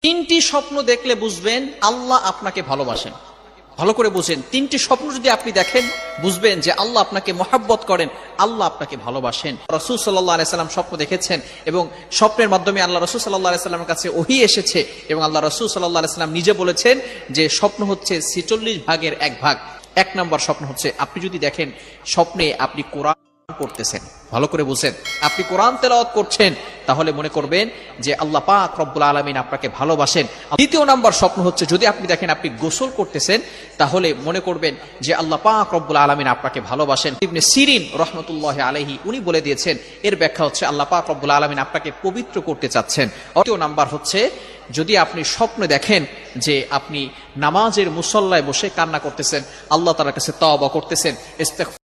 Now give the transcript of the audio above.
তিনটি স্বপ্ন দেখলে বুঝবেন আল্লাহ আপনাকে ভালোবাসেন। ভালো করে বুঝেন, তিনটি স্বপ্ন যদি আপনি দেখেন বুঝবেন যে আল্লাহ আপনাকে মহব্বত করেন, আল্লাহ আপনাকে ভালোবাসেন। রাসূল সাল্লাল্লাহু আলাইহি সাল্লাম স্বপ্ন দেখেছেন এবং স্বপ্নের মাধ্যমে আল্লাহ রাসূল সাল্লাল্লাহু আলাইহি সাল্লামের কাছে ওহী এসেছে এবং আল্লাহ রাসূল সাল্লাল্লাহু আলাইহি সাল্লাম নিজে বলেছেন যে স্বপ্ন হচ্ছে ৪৬ ভাগের এক ভাগ। এক নম্বর স্বপ্ন হচ্ছে আপনি যদি দেখেন স্বপ্নে আপনি কোরআন পড়তেছেন, ভালো করে বুঝেন, আপনি কোরআন তেলাওয়াত করছেন, তাহলে মনে করবেন যে আল্লাহ পাক রব্বুল আলামিন আপনাকে ভালোবাসেন। দ্বিতীয় নাম্বার স্বপ্ন হচ্ছে যদি আপনি দেখেন আপনি গোসল করতেছেন, তাহলে মনে করবেন যে আল্লাহ পাক রব্বুল আলামিন আপনাকে ভালোবাসেন। ইবনে সিরিন রাহমাতুল্লাহি আলাইহি উনি বলে দিয়েছেন এর ব্যাখ্যা হচ্ছে আল্লাহ পাক রব্বুল আলামিন আপনাকে পবিত্র করতে চাচ্ছেন। তৃতীয় নাম্বার হচ্ছে যদি আপনি স্বপ্নে দেখেন যে আপনি নামাজের মুসল্লায় বসে কান্না করতেছেন, আল্লাহ তাআলার কাছে তওবা করতেছেন, ইস্তেগফার